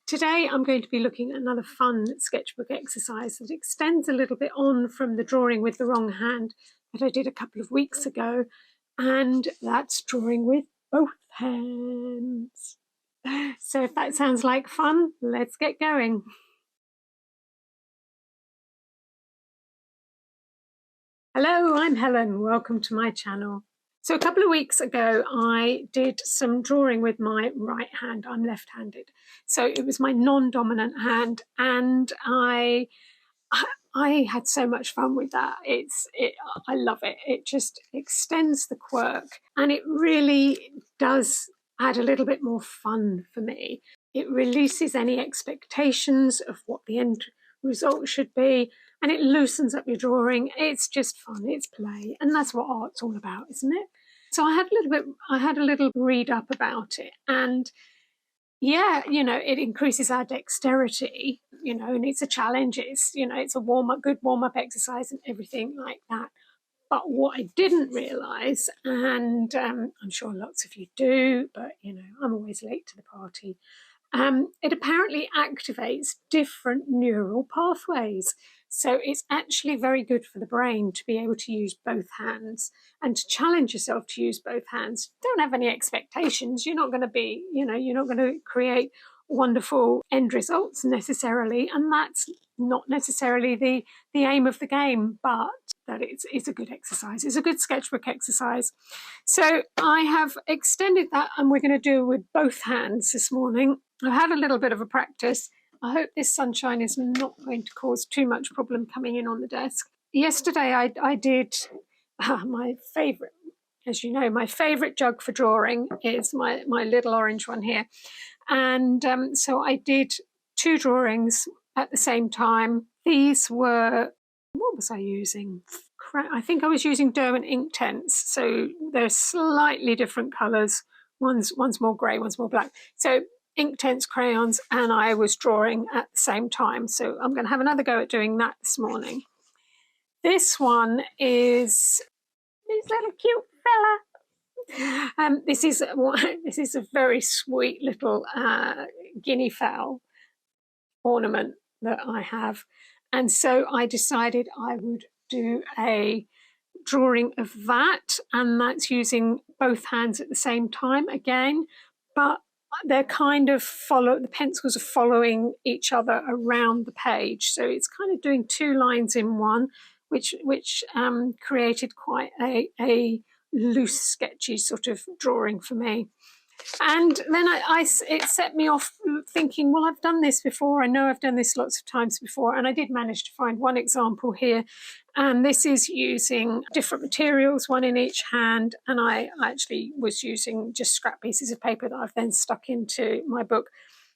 Today I'm going to be looking at another fun sketchbook exercise that extends a little bit on from the drawing with the wrong hand that I did a couple of weeks ago, and that's drawing with both hands. So if that sounds like fun, let's get going. Hello, I'm Helen. Welcome to my channel. So a couple of weeks ago, I did some drawing with my right hand. I'm left-handed. So it was my non-dominant hand, and I had so much fun with that. I love it. It just extends the quirk, and it really does add a little bit more fun for me. It releases any expectations of what the end result should be, and it loosens up your drawing. It's just fun. It's play, and that's what art's all about, isn't it? So I had a little read up about it, and yeah, it increases our dexterity, and it's a challenge. It's a good warm-up exercise and everything like that. But what I didn't realise, and I'm sure lots of you do, but I'm always late to the party, it apparently activates different neural pathways. So it's actually very good for the brain to be able to use both hands and to challenge yourself to use both hands. Don't have any expectations. You're not going to create wonderful end results necessarily, and that's not necessarily the aim of the game, but that it's a good exercise. It's a good sketchbook exercise. So I have extended that, and we're going to do it with both hands this morning. I've had a little bit of a practice. I hope this sunshine is not going to cause too much problem coming in on the desk. Yesterday I did my favourite, as you know, my favourite jug for drawing is my little orange one here. And so I did 2 drawings at the same time. These were, what was I using? I think I was using Derwent Inktense. So they're slightly different colours. One's more grey, one's more black. So Inktense crayons, and I was drawing at the same time. So I'm going to have another go at doing that this morning. This one is this little cute fella. This is a very sweet little Guinea fowl ornament that I have, and so I decided I would do a drawing of that, and that's using both hands at the same time again, but they're kind of the pencils are following each other around the page, so it's kind of doing 2 lines in one, which created quite a loose, sketchy sort of drawing for me. And then it set me off thinking, well, I've done this before. I know I've done this lots of times before, and I did manage to find one example here. And this is using different materials, one in each hand, and I actually was using just scrap pieces of paper that I've then stuck into my book.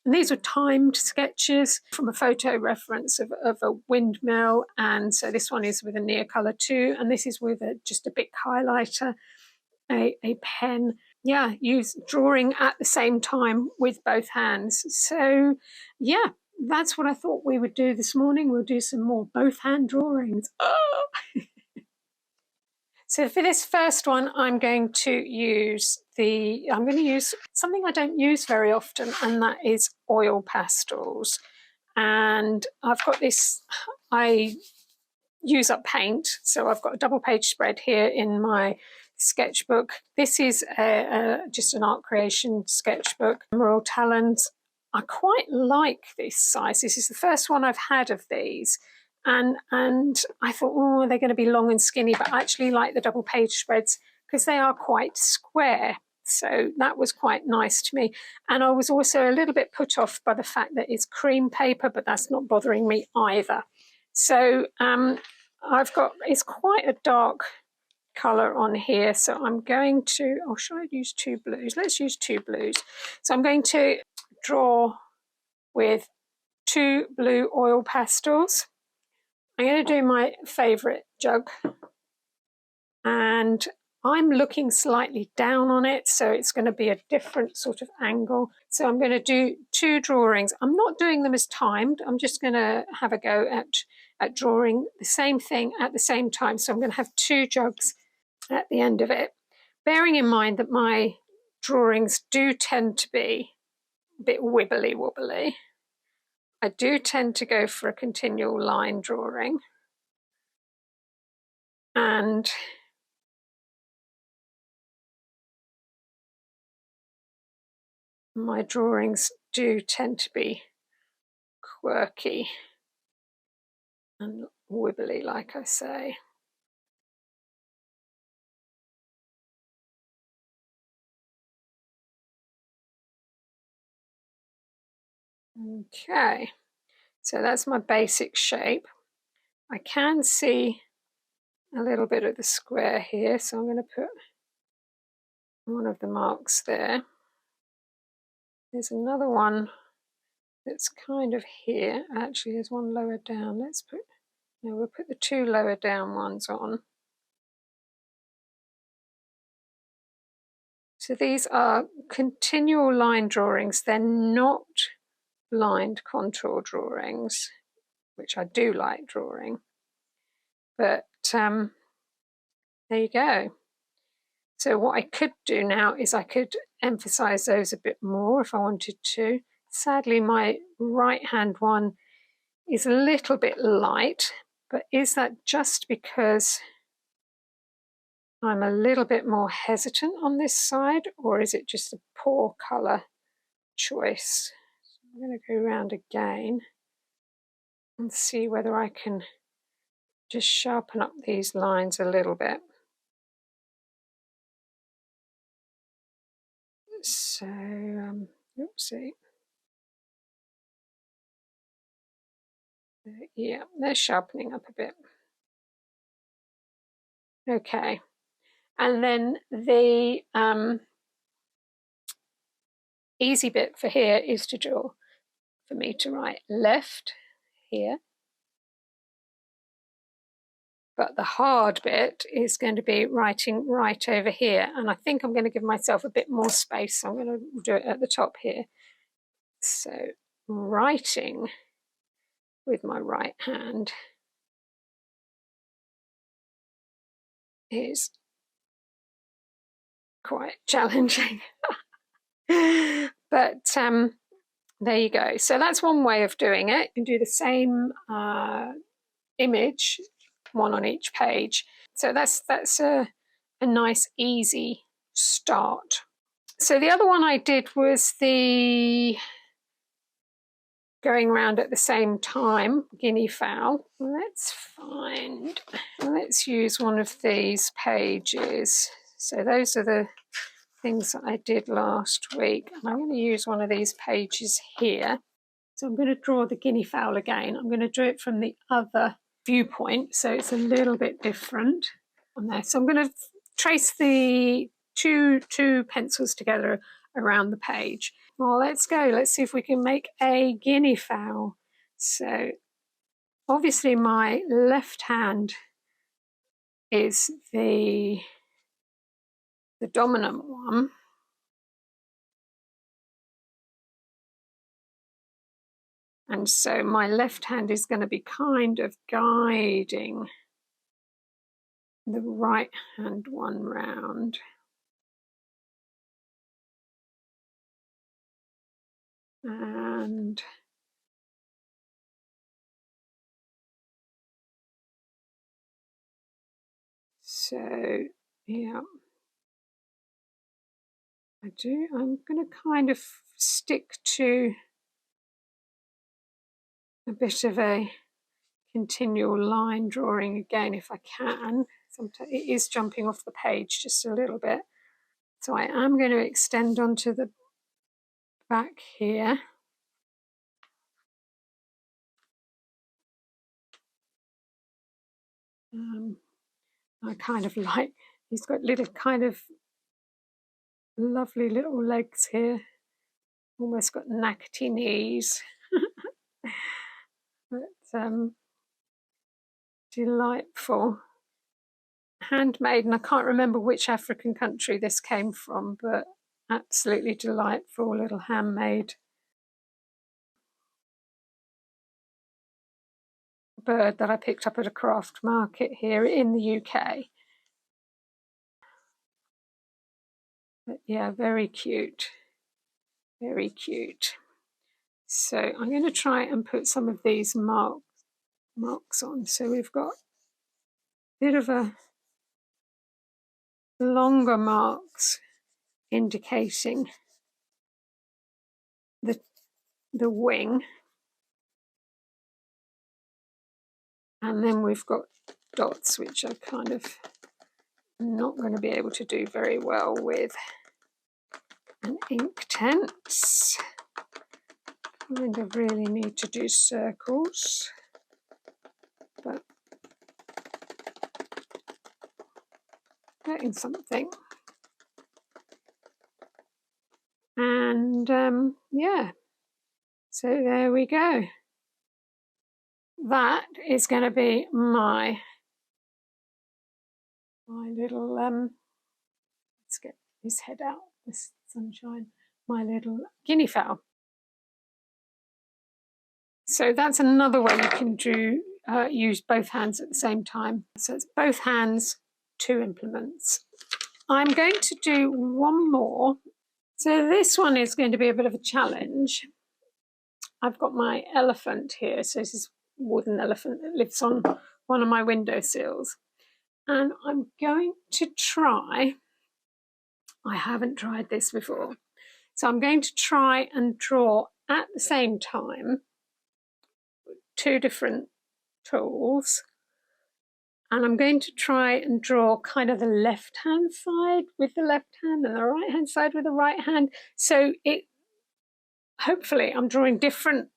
And these were timed sketches from a photo reference of a windmill, and so this one is with a near colour too, and this is with just a big highlighter, a pen. Yeah, use drawing at the same time with both hands. So yeah, that's what I thought we would do this morning. We'll do some more both hand drawings. Oh! So for this first one, I'm going to use something I don't use very often, and that is oil pastels. And I've got this, I use up paint, so I've got a double page spread here in my sketchbook. This is just an art creation sketchbook, Royal Talons. I quite like this size. This is the first one I've had of these, and I thought, oh, they're going to be long and skinny, but I actually like the double page spreads because they are quite square. So that was quite nice to me. And I was also a little bit put off by the fact that it's cream paper, but that's not bothering me either. So it's quite a dark colour on here, so I'm going to, should I use 2 blues? Let's use 2 blues. So I'm going to draw with 2 blue oil pastels. I'm going to do my favourite jug, and I'm looking slightly down on it, so it's going to be a different sort of angle. So I'm going to do 2 drawings. I'm not doing them as timed. I'm just going to have a go at drawing the same thing at the same time. So I'm going to have 2 jugs at the end of it, bearing in mind that my drawings do tend to be a bit wibbly wobbly. I do tend to go for a continual line drawing, and my drawings do tend to be quirky and wibbly, like I say. Okay, so that's my basic shape. I can see a little bit of the square here, so I'm going to put one of the marks there. There's another one that's kind of here. Actually, there's one lower down. We'll put the two lower down ones on. So these are continual line drawings. They're not blind contour drawings, which I do like drawing. But there you go. So what I could do now is I could emphasize those a bit more if I wanted to. Sadly, my right hand one is a little bit light, but is that just because I'm a little bit more hesitant on this side, or is it just a poor color choice? So I'm going to go around again and see whether I can just sharpen up these lines a little bit. So, oopsie. Yeah, they're sharpening up a bit. Okay, and then the easy bit for here is to draw, for me to write left here. But the hard bit is going to be writing right over here. And I think I'm going to give myself a bit more space. So I'm going to do it at the top here. So writing with my right hand is quite challenging. But there you go. So that's one way of doing it. You can do the same image, one on each page. So that's a nice, easy start. So the other one I did was the going around at the same time, Guinea fowl. Let's use one of these pages. So those are the things that I did last week. And I'm going to use one of these pages here. So I'm going to draw the guinea fowl again. I'm going to do it from the other viewpoint, so it's a little bit different on there. So I'm going to trace the two pencils together around the page. Well, let's go. Let's see if we can make a guinea fowl. So obviously my left hand is the dominant one. And so my left hand is going to be kind of guiding the right hand one round. And so, yeah, I'm going to kind of stick to a bit of a continual line drawing again if I can. Sometimes it is jumping off the page just a little bit. So I am going to extend onto the back here. I kind of like, he's got little kind of lovely little legs here. Almost got knackety knees. But delightful. Handmade, and I can't remember which African country this came from, but absolutely delightful little handmade bird that I picked up at a craft market here in the UK. But yeah, very cute, very cute. So I'm going to try and put some of these marks on. So we've got a bit of a longer marks indicating the wing. And then we've got dots, which are kind of not going to be able to do very well with an Inktense. Kind of really need to do circles, but getting something. And yeah, so there we go. That is going to be my little let's get his head out, this sunshine, my little guinea fowl. So that's another way you can do use both hands at the same time. So it's both hands, 2 implements. I'm going to do one more. So this one is going to be a bit of a challenge. I've got my elephant here. So this is a wooden elephant that lives on one of my windowsills. And I'm going to try, I haven't tried this before, so I'm going to try and draw at the same time 2 different tools, and I'm going to try and draw kind of the left hand side with the left hand and the right hand side with the right hand. So hopefully I'm drawing different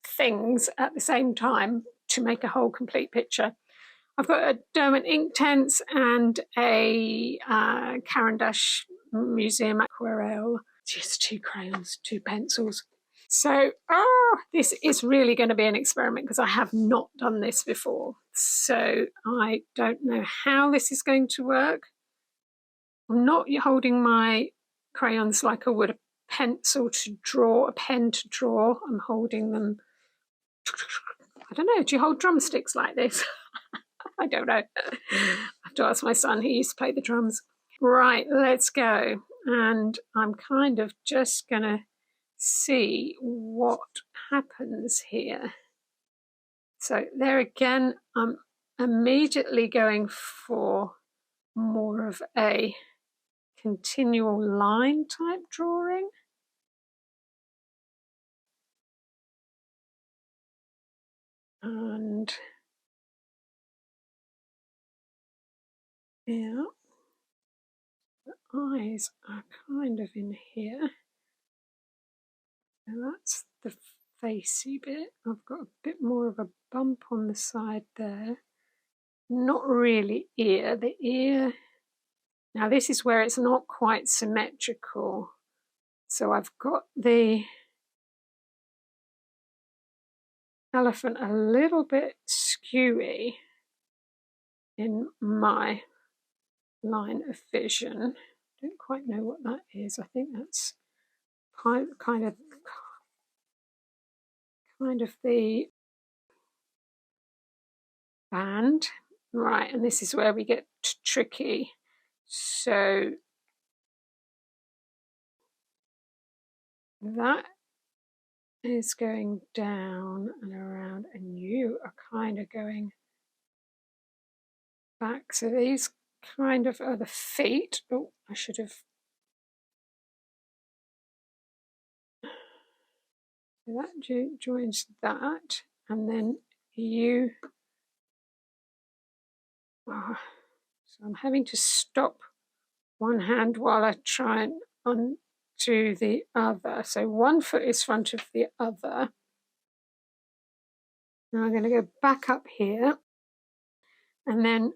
things at the same time to make a whole complete picture. I've got a Derwent Inktense and a Caran d'Ache Museum Aquarelle, just 2 crayons, 2 pencils. So this is really going to be an experiment because I have not done this before. So I don't know how this is going to work. I'm not holding my crayons like I would a pencil to draw, a pen to draw. I'm holding them, I don't know, do you hold drumsticks like this? I don't know. I have to ask my son, he used to play the drums. Right, let's go. And I'm kind of just going to see what happens here. So there again, I'm immediately going for more of a continual line type drawing. And yeah, the eyes are kind of in here. So that's the facey bit. I've got a bit more of a bump on the side there. Not really ear. The ear, now this is where it's not quite symmetrical. So I've got the elephant a little bit skewy in my line of vision. I don't quite know what that is. I think that's kind of the band. Right, and this is where we get tricky. So that is going down and around, and you are kind of going back. So these kind of are the feet. Oh, I should have. That joins that, and then you. Oh, so I'm having to stop one hand while I try and undo the other. So one foot is front of the other. Now I'm going to go back up here, and then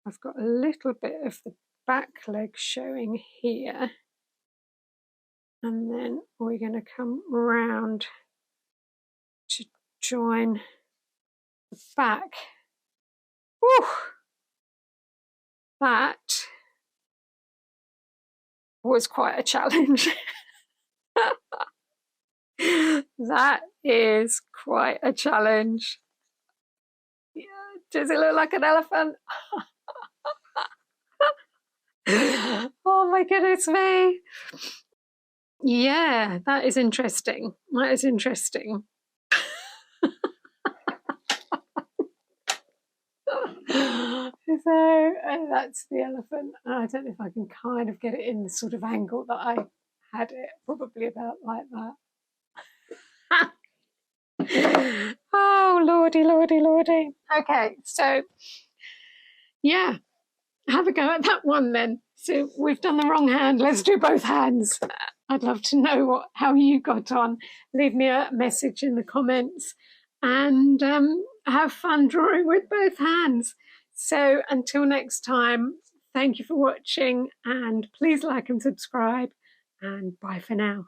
I've got a little bit of the back leg showing here, and then we're going to come round to join the back. Whew! That was quite a challenge. That is quite a challenge. Yeah, does it look like an elephant? Oh my goodness me. Yeah, that is interesting. That is interesting. So that's the elephant. I don't know if I can kind of get it in the sort of angle that I had it, probably about like that. Oh, lordy, lordy, lordy. Okay, so yeah, have a go at that one then. So we've done the wrong hand. Let's do both hands. I'd love to know how you got on. Leave me a message in the comments and have fun drawing with both hands. So until next time, thank you for watching and please like and subscribe and bye for now.